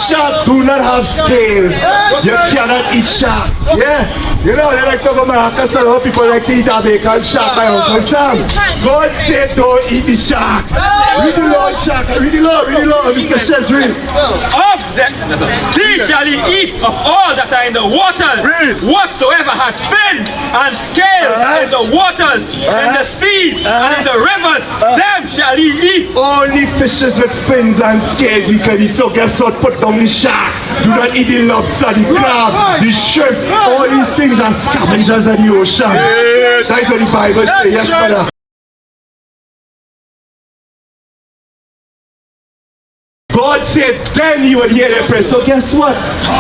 Sharks do not have scales. You cannot eat shark. Yeah. You know, they like to go Marcus, a lot of people like to eat a bacon shark by Uncle Sam. God said don't eat the shark. Read the Lord shark. Read the Lord. The fishes read. Of them, he shall eat of all that are in the waters. Whatsoever has fins and scales in the waters, in the seas, and in the rivers, them shall he eat. Only fishes with fins and scales we can eat. So guess what? Put down the shark. Do not eat the lobster, the crab, the shrimp. All these things are scavengers of the ocean. That's what the Bible says. Yes, brother. God said then you would hear the prayers. So guess what?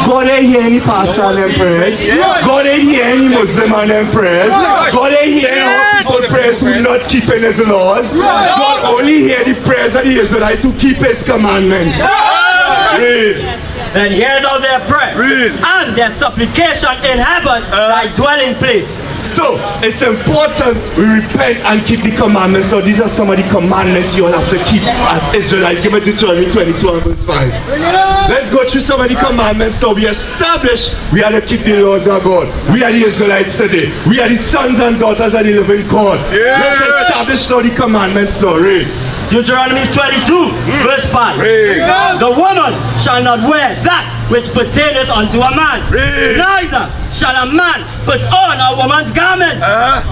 God ain't hear any pastor and them prayers. God ain't hear any Muslim and them prayers. God ain't hear any people prayers who not keeping his laws. God only hear the prayers of the Israelites who keep his commandments. Read. Then hear thou their prayer and their supplication in heaven, thy dwelling place. So it's important we repent and keep the commandments. So these are some of the commandments you all have to keep as Israelites. Give me Deuteronomy 22 and verse 5. Let's go through some of the commandments. So we established we are to keep the laws of God. We are the Israelites today. We are the sons and daughters of the living God. Let's establish now the commandments now. Read. Deuteronomy 22 verse 5. The woman shall not wear that which pertaineth unto a man, neither shall a man put on a woman's garment,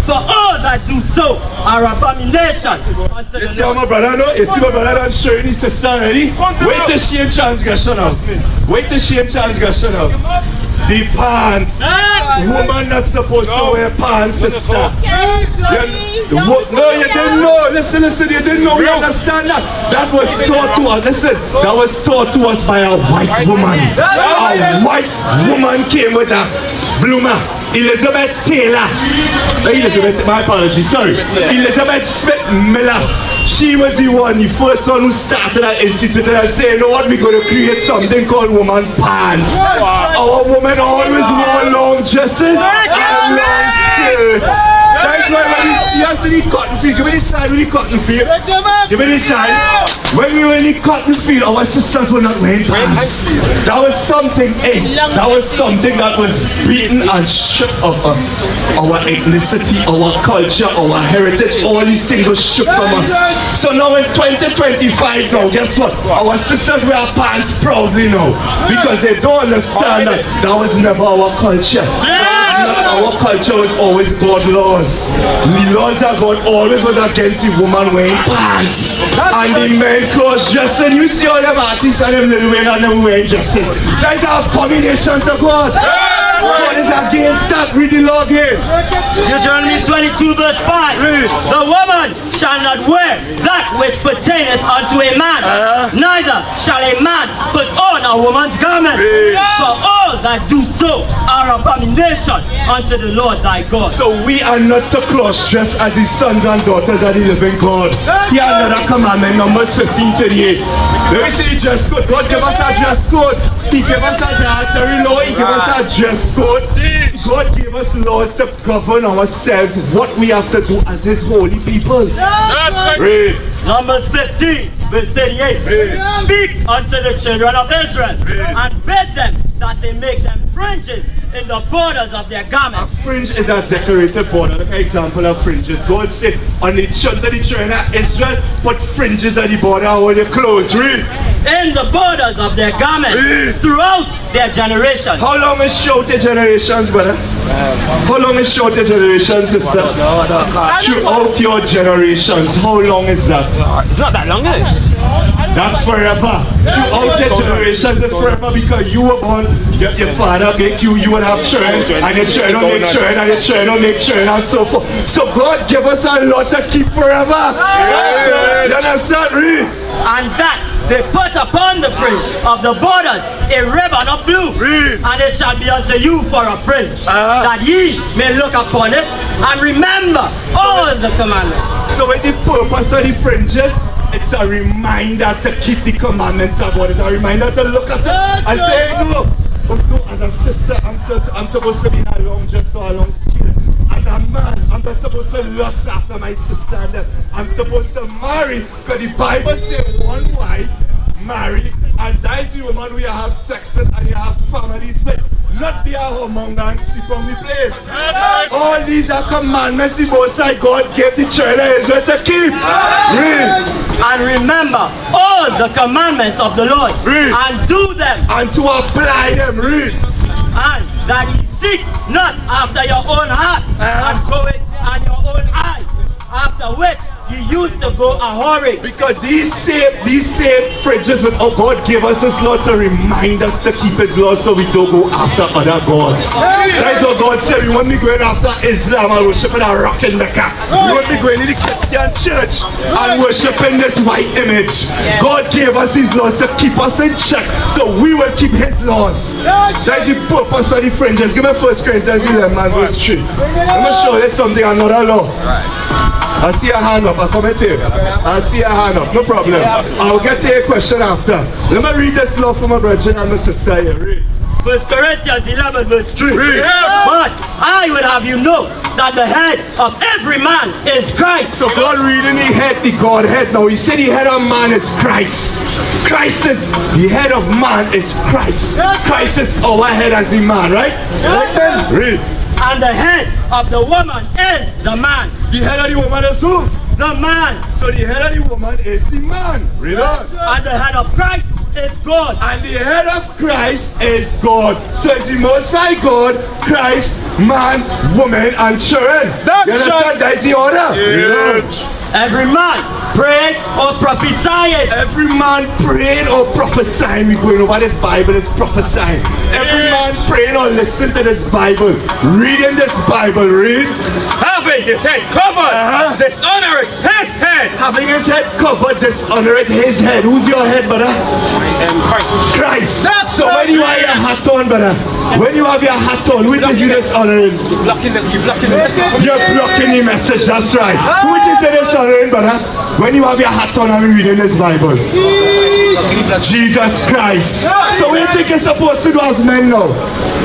for all that do so are abomination unto the Lord. My brother, no? You see my brother not showing his sister already? Wait till she in transgression of. Wait till she in transgression of. The pants. Woman not supposed to wear pants, sister. No, you didn't know. Listen, you didn't know. We understand that. That was taught to us. Listen, that was taught to us by a white woman. A white woman came with a bloomer. Elizabeth Taylor. My apologies, sorry. Elizabeth Smith Miller. She was the first one who started that institute and said, you know what, we're going to create something called woman pants. Our women always wore long dresses and long skirts. That's why when we see us in the cotton field, give me this side with the cotton field. Give me this side. When we were in the cotton field, our sisters were not wearing pants. That was something, that was something that was beaten and stripped of us. Our ethnicity, our culture, our heritage, all these things were stripped from us. So now in 2025 now, guess what? Our sisters wear pants proudly now. Because they don't understand that that was never our culture. Our culture was always God laws. The laws of God always was against the woman wearing pants. And the men clothes dressing. You see all them artists and them little men and them wearing dresses. That is an abomination to God. God is against that. Read the law again. Deuteronomy 22 verse 5. The woman shall not wear that which pertaineth unto a man, neither shall a man put on a woman's garment, for all that do so are abomination unto the Lord thy God. So we are not to cross-dress as his sons and daughters of the living God. Here another commandment, Numbers 15:38. Let me see the dress code. God gave us a dress code. He gave us a dietary law. He gave us a dress code. God gave us laws to govern ourselves, what we have to do as his holy people. Read. Numbers 15 verse 38. Speak unto the children of Israel and bid them that they make them fringes in the borders of their garments. A fringe is a decorated border. Look at an example of fringes. God said on the children of Israel, put fringes at the border of your clothes. Read. In the borders of their garments throughout their generations. How long is short your generations, brother? How long is short your generations, sister? Throughout your generations. How long is that? It's not that long, is it? That's forever. Throughout your generations is forever because you were born, your father make you, you would have children, and your children make children, and your children make children, and so forth. So God give us a lot to keep forever. You understand? Read. And that they put upon the fringe of the borders a ribbon of blue, and it shall be unto you for a fringe, that ye may look upon it and remember all the commandments. So what's the purpose of the fringes? It's a reminder to keep the commandments of God. It's a reminder to look at it and say, no, as a sister, I'm supposed to be in a long dress or a long skirt. As a man, I'm not supposed to lust after my sister and them. I'm supposed to marry, because the Bible says one wife marry And that is the woman we have sex with and you have families with. Not be a homemonger and sleep on the place. All these are commandments the Most High God gave the children of Israel to keep. Read. And remember all the commandments of the Lord. Read. And do them. And to apply them. Read. And that ye seek not after your own heart and go it and your own eyes, after which you used to go a-whoring. Because these same fringes with God gave us His law to remind us to keep His law so we don't go after other gods. That's what God said. We won't be going after Islam and worshiping a rock in Mecca. We won't be going to the Christian church and worshiping this white image. God gave us His laws to keep us in check so we will keep His laws. That's the purpose of the fringes. Give me 1 Corinthians 11 verse 3. Let me show you something, another law. I see a hand up, I'll come and take. I see a hand up, no problem. I'll get to your question after. Let me read this law for my brother and my sister here. Read. 1 Corinthians 11 verse 3. Read. But I would have you know that the head of every man is Christ. So God reading the head, the Godhead. Now He said the head of man is Christ. Christ is, the head of man is Christ. Christ is our head as the man, right? Right then? Read. And the head of the woman is the man. The head of the woman is who? The man. So the head of the woman is the man. Read on. And the head of Christ is God. And the head of Christ is God. So it's the Most High God, Christ, man, woman, and children. You understand? That is the order. Yeah. Every man prayed or prophesied. Every man praying or prophesying. We're going over this Bible is prophesying. Every man praying or listening to this Bible. Reading this Bible. Read. Having his head covered, dishonoring his head. Having his head covered, dishonoring his head. Who's your head, brother? Christ. So when you have your hat on, brother, when you have your hat on, which is you dishonoring? You're blocking the message. You're blocking the message, that's right. Which is the dishonoring, brother? When you have your hat on and reading this Bible. Jesus Christ. So what do you think you're supposed to do as men now?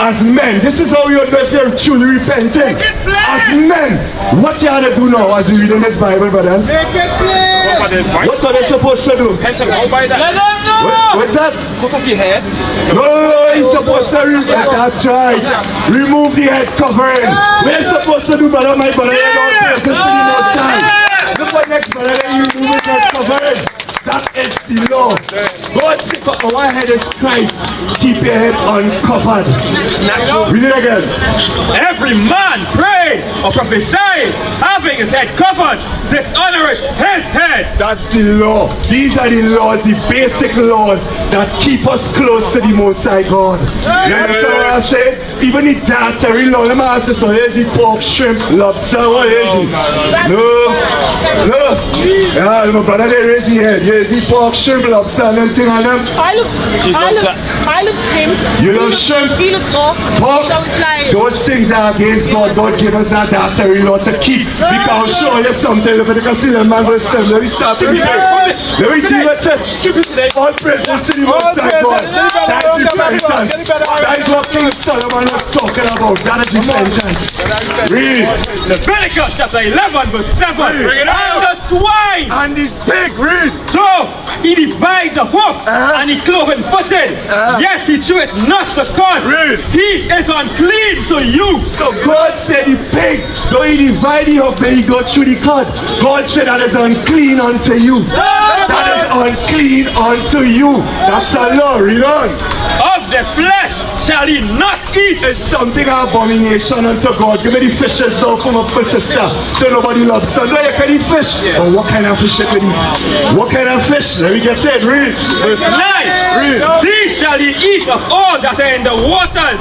As men, this is how you know if you're truly repenting. As men, what you have to do now as you reading this Bible, brothers? What are they supposed to do? What's that? Cut off your head. No, he's supposed to remove. That's right. Remove the head covering. We're supposed to do, brother, my brother. You don't face the city no side. Look what next, brother. You remove his head covering. That is the law. God said, our head is Christ. Keep your head uncovered. Read it again. Every man prayed or prophesied, having his head covered, dishonoring his head. That's the law. These are the laws, the basic laws that keep us close to the Most High God. You understand what I say? Even the dietary law. Let me ask you, so here's the pork, shrimp, lobster. What is it? No. Yeah, my brother, they raise the head. Here's the pork, shrimp, lobster, and them thing on them. I love shrimp. You love shrimp? He loves Pork? Sounds like. Those things are against God. God gave us that dietary law to keep. We can show you something. If you can see the man verse 7, let me start with you. Let me deal with it. All praises to the Most High God. That's repentance. That is what King Solomon was talking about. That is repentance. Read. Leviticus chapter 11 verse 7. Bring it out. And the swine. And this pig, read. So he divided the hoof and he cloven footed. Yet he threw it not to God. Read. He is unclean to you. So God said the pig, though he divide the hoof, may he go through the cut. God said that is unclean unto you. That is unclean unto you. That's a law. Read on. Of the flesh shall he not eat. It's something abomination unto God. Give me the fishes now from my sister. So nobody loves. So now you can eat fish. But what kind of fish you can eat? What kind of fish? Let me get it. Read. Verse 9. Read. These shall he eat of all that are in the waters,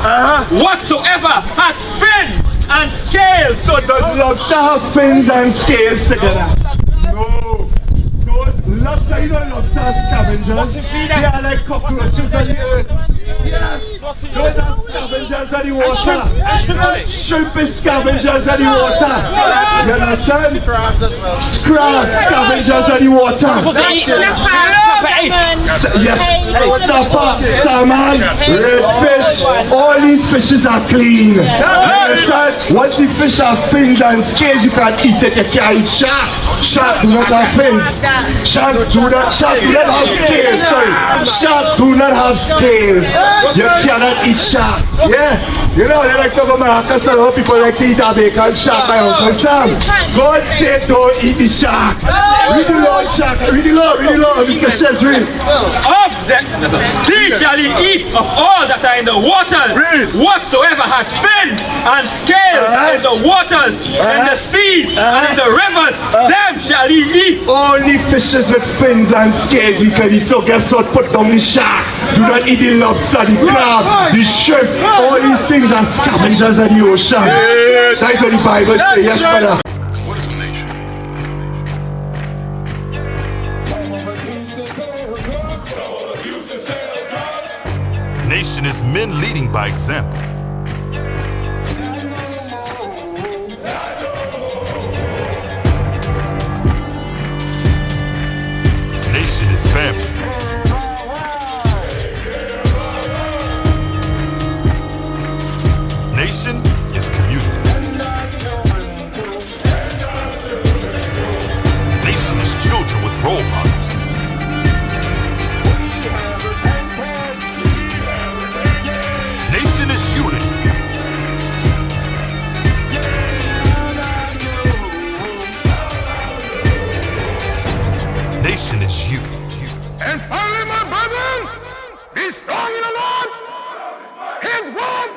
whatsoever hath fins and scales. So does lobster have fins and scales together? No. Those lobster, you know lobster are scavengers. They are like cockroaches on the earth. Yes. Those are scavengers of the water. Shrimp is scavengers of the water. You understand? Crabs as well. Crabs, scavengers of the water. Yes, snapper, salmon, redfish, all these fishes are clean. Understand? Once the fish have fins and scales, you can eat it. You can't eat shark. Shark do not have fins. Sharks do not have scales. Sorry, sharks do not have scales. You cannot eat shark. Yeah, you know they like to go Marcus and how people like to eat a bacon shark by Uncle Sam. God said don't eat the shark. Read the Lord shark. Read the Lord. The fishes read. Of them, thee shall ye eat of all that are in the waters. Whatsoever has fins and scales in the waters, and the seas, and in the rivers, them shall ye eat. Only fishes with fins and scales we can eat. So guess what? Put down the shark. Do not eat the lobster, the crab, the shrimp. All these things are scavengers of the ocean. That's what the Bible says. Yes, brother. Nation is men leading by example. Nation is family. Nation is community. Nation is children with role models. Nation is unity. Nation is you. And finally, my brethren, be strong in the Lord. His word